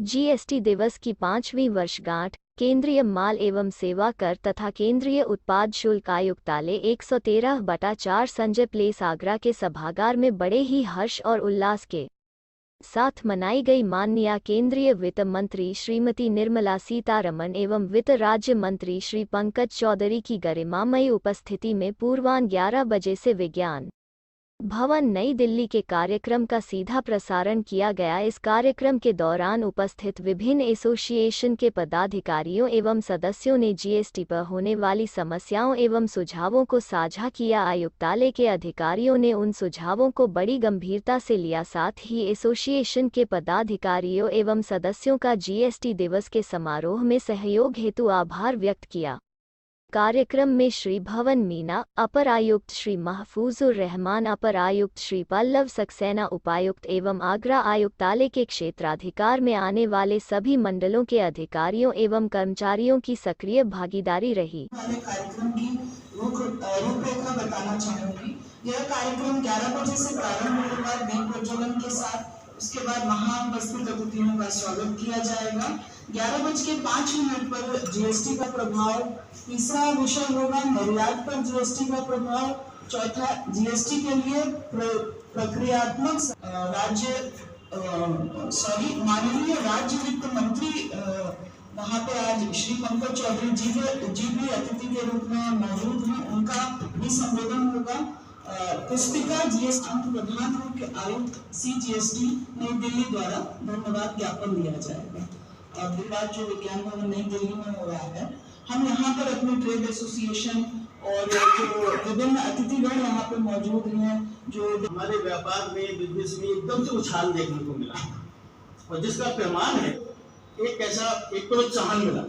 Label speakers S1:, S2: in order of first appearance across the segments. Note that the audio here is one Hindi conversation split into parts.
S1: जीएसटी दिवस की 5वीं वर्षगांठ केंद्रीय माल एवं सेवा कर तथा केंद्रीय उत्पाद शुल्क आयुक्तालय 113/4 संजय प्लेस आगरा के सभागार में बड़े ही हर्ष और उल्लास के साथ मनाई गई। माननीय केंद्रीय वित्त मंत्री श्रीमती निर्मला सीतारमण एवं वित्त राज्य मंत्री श्री पंकज चौधरी की गरिमामयी उपस्थिति में पूर्वाह्न 11 बजे से विज्ञान भवन नई दिल्ली के कार्यक्रम का सीधा प्रसारण किया गया। इस कार्यक्रम के दौरान उपस्थित विभिन्न एसोसिएशन के पदाधिकारियों एवं सदस्यों ने जीएसटी पर होने वाली समस्याओं एवं सुझावों को साझा किया। आयुक्तालय के अधिकारियों ने उन सुझावों को बड़ी गंभीरता से लिया, साथ ही एसोसिएशन के पदाधिकारियों एवं सदस्यों का जीएसटी दिवस के समारोह में सहयोग हेतु आभार व्यक्त किया। कार्यक्रम में श्री भवन मीना, अपर आयुक्त श्री महफूजुर रहमान, अपर आयुक्त श्री पल्लव सक्सेना, उपायुक्त एवं आगरा आयुक्तालय के क्षेत्राधिकार में आने वाले सभी मंडलों के अधिकारियों एवं कर्मचारियों की सक्रिय भागीदारी रही।
S2: कार्यक्रम की रूपरेखा बताना चाहूंगी। यह कार्यक्रम 11 बजे से प्रारंभ होगा दीप प्रज्वलन के साथ। उसके बाद महाउपस्थित अतिथियों का स्वागत किया जाएगा। 11:05 पर जीएसटी का प्रभाव, तीसरा विषय होगा निर्यात पर जीएसटी का प्रभाव, चौथा जीएसटी के लिए प्रक्रियात्मक माननीय राज्य वित्त मंत्री वहाँ पे आज श्री पंकज चौधरी जी भी अतिथि के रूप में मौजूद हैं, उनका भी संबोधन होगा। पुस्तिका जीएसटी प्रधान मुख्य आयुक्त CGST नई दिल्ली द्वारा धन्यवाद ज्ञापन दिया जाएगा। और विवाद जो विज्ञान भवन नई दिल्ली में हो रहा है, हम यहाँ पर अपने ट्रेड एसोसिएशन और जो विभिन्न अतिथिगण यहाँ पे मौजूद हैं, जो
S3: हमारे व्यापार में, बिजनेस में एकदम से उछाल देखने को मिला और जिसका पैमाना है एक प्रोत्साहन मिला।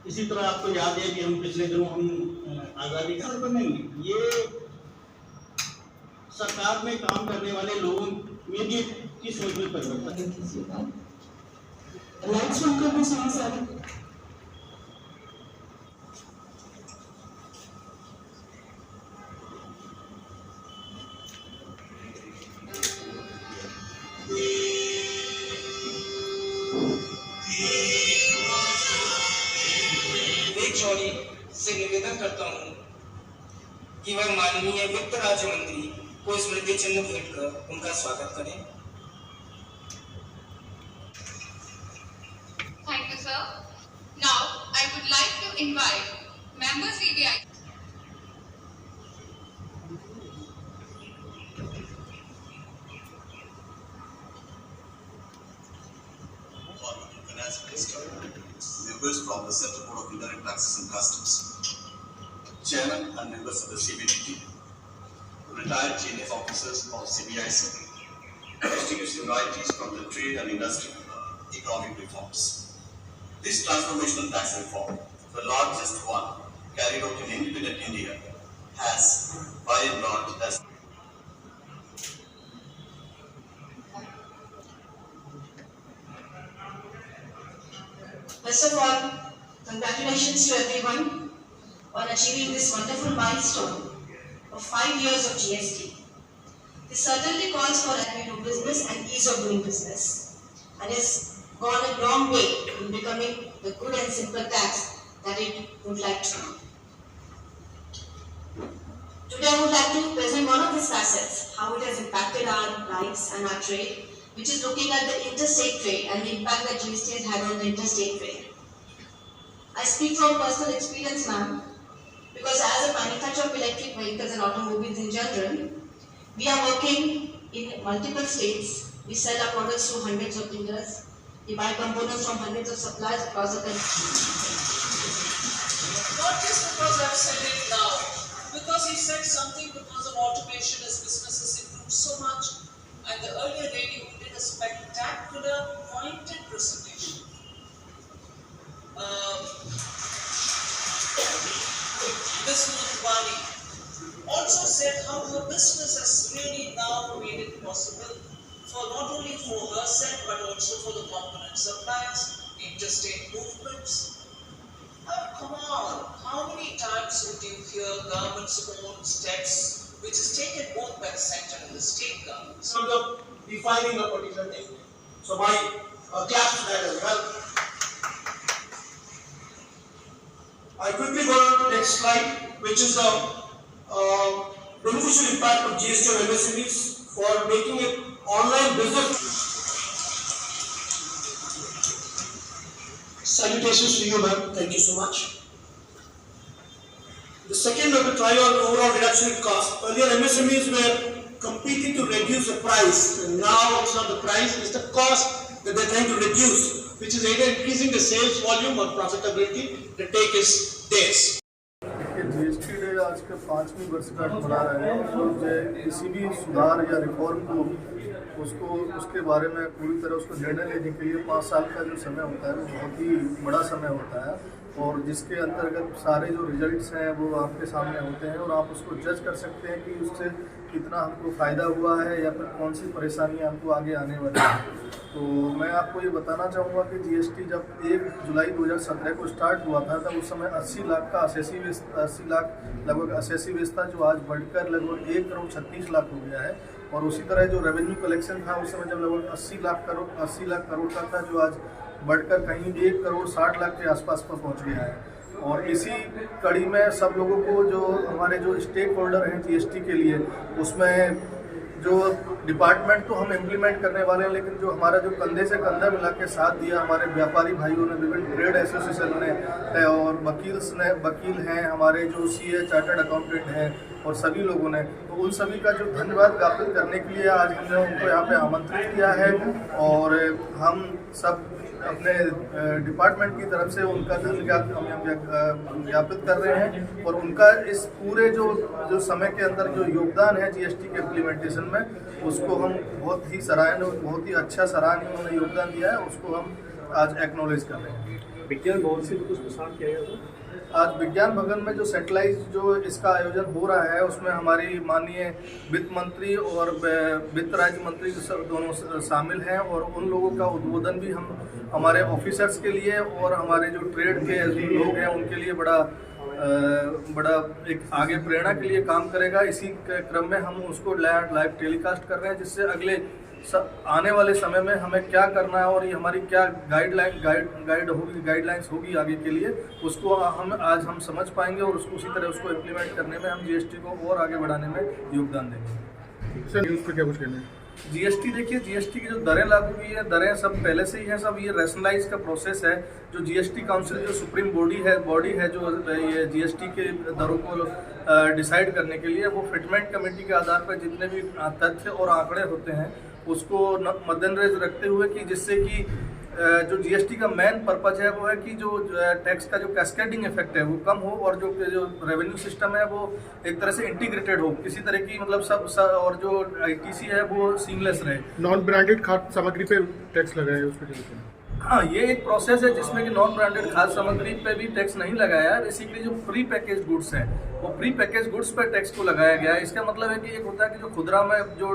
S3: इसी तरह आपको याद है कि हम पिछले दिनों आजादी का नहीं, ये सरकार में काम करने वाले लोगों में की सोच में परिवर्तन।
S4: से निवेदन करता हूं कि वह माननीय वित्त राज्य मंत्री को स्मृति चिन्ह भेंट कर उनका स्वागत करें।
S5: Thank you, sir. Now, I would like to invite members CBI.
S6: Finance Minister, members from the Central Board of Indirect Taxes and Customs, Chairman and members of the CBDT, retired GNF officers of CBIC, distinguished invitees from the trade and industry, economic reforms. This transformational tax reform, the largest one carried out in independent India, has by and large
S7: First of all, congratulations to everyone on achieving this wonderful milestone of 5 years of GST. This certainly calls for as we do business and ease of doing business, and has gone a long way in becoming the good and simple tax that it would like to be. Today I would like to present one of its facets, how it has impacted our lives and our trade, which is looking at the interstate trade and the impact that GST has had on the interstate trade. I speak from personal experience, ma'am, because as a manufacturer of electric vehicles and automobiles in general, we are working in multiple states. We sell our products to hundreds of dealers. We buy components from hundreds of suppliers across the country.
S8: Not just because I've said it now, because he said something because of automation as business has improved so much, and the earlier lady who did a spectacular pointed presentation. Ms. Mutwani also said how her business has really now made it possible for not only for herself but also for the component suppliers, interstate movements. Come on, how many times would you hear government's own steps which is taken both by the center and the state government?
S3: So defining a particular thing. So my claps to that as well. I quickly go on to the next slide, which is the beneficial impact of GST on MSMEs for making it online business. Salutations to you, ma'am. Thank you so much. The second of the try on overall reduction in cost. Earlier MSMEs were competing to reduce the price, and now it's not the price, it's the cost that they're trying to reduce, which is either increasing the sales volume or profitability. The take is theirs.
S9: GST day आज के 5वीं वर्षगांठ मना रहे हैं और जो किसी भी सुधार या रिफॉर्म को उसके बारे में पूरी तरह उसको निर्णय लेने के लिए 5 साल का जो समय होता है वो बहुत ही बड़ा समय होता है, और जिसके अंतर्गत सारे जो रिजल्ट्स हैं वो आपके सामने होते हैं और आप उसको जज कर सकते हैं कि उससे कितना हमको फ़ायदा हुआ है या फिर कौन सी परेशानियाँ हमको आगे आने वाली हैं। तो मैं आपको ये बताना चाहूँगा कि जीएसटी जब 1 जुलाई 2017 को स्टार्ट हुआ था तब उस समय 80 लाख का लगभग असेसी बेस था, जो आज बढ़कर लगभग 1 करोड़ 36 लाख हो गया है। और उसी तरह जो रेवेन्यू कलेक्शन था उस समय जब लगभग 80 लाख करोड़ का था, जो आज बढ़कर कहीं 1 करोड़ 60 लाख के आसपास पर पहुंच गया है। और इसी कड़ी में सब लोगों को जो हमारे जो स्टेक होल्डर हैं जीएसटी के लिए, उसमें जो डिपार्टमेंट तो हम इम्प्लीमेंट करने वाले हैं, लेकिन जो हमारा जो कंधे से कंधा मिला के साथ दिया हमारे व्यापारी भाइयों ने, विभिन्न ट्रेड एसोसिएशन ने और वकील हैं, हमारे जो सीए चार्टर्ड अकाउंटेंट हैं और सभी लोगों ने, तो उन सभी का जो धन्यवाद ज्ञापित करने के लिए आज हमने उनको यहाँ पे आमंत्रित किया है और हम सब अपने डिपार्टमेंट की तरफ से उनका धन्यवाद ज्ञापित कर रहे हैं। और उनका इस पूरे जो समय के अंदर जो योगदान है जीएसटी के इम्प्लीमेंटेशन में, उसको हम बहुत ही अच्छा सराहनीय उन्होंने योगदान दिया है, उसको हम आज एक्नॉलेज कर रहे हैं।
S10: विज्ञान भवन से भी कुछ प्रसारण किया गया था।
S9: आज विज्ञान भवन में जो सेंट्रलाइज जो इसका आयोजन हो रहा है उसमें हमारी माननीय वित्त मंत्री और वित्त राज्य मंत्री दोनों शामिल हैं, और उन लोगों का उद्बोधन भी हम हमारे ऑफिसर्स के लिए और हमारे जो ट्रेड के लोग हैं उनके लिए बड़ा एक आगे प्रेरणा के लिए काम करेगा। इसी क्रम में हम उसको लाइव टेलीकास्ट कर रहे हैं, जिससे अगले आने वाले समय में हमें क्या करना है और ये हमारी क्या गाइडलाइंस होगी आगे के लिए, उसको हम समझ पाएंगे और उसी तरह उसको इम्प्लीमेंट करने में हम जीएसटी को और आगे बढ़ाने में योगदान देंगे।
S10: सर न्यूज़ पे क्या कुछ कहना है?
S9: जीएसटी देखिए, जीएसटी की जो दरें लागू की है, दरें सब पहले से ही हैं, सब ये रैशनलाइज का प्रोसेस है। जो जीएसटी काउंसिल जो सुप्रीम बॉडी है जो ये जीएसटी के दरों को डिसाइड करने के लिए, वो फिटमेंट कमेटी के आधार पर जितने भी तथ्य और आंकड़े होते हैं उसको मद्देनजर रखते हुए कि जिससे कि जो जीएसटी का मेन पर्पज है वो है कि जो टैक्स का जो कैस्केडिंग इफेक्ट है वो कम हो, और जो रेवेन्यू सिस्टम है वो एक तरह से इंटीग्रेटेड हो, किसी तरह की मतलब सब और जो आईटीसी है वो सीमलेस रहे।
S10: नॉन ब्रांडेड खाद्य सामग्री पे टैक्स लगाया है उसके?
S9: हाँ, ये एक प्रोसेस है जिसमें कि नॉन ब्रांडेड खाद्य सामग्री पे भी टैक्स नहीं लगाया है। बेसिकली जो प्री पैकेज गुड्स हैं वो प्री पैकेज गुड्स पर टैक्स को लगाया गया है। इसका मतलब है कि एक होता है कि जो खुदरा में जो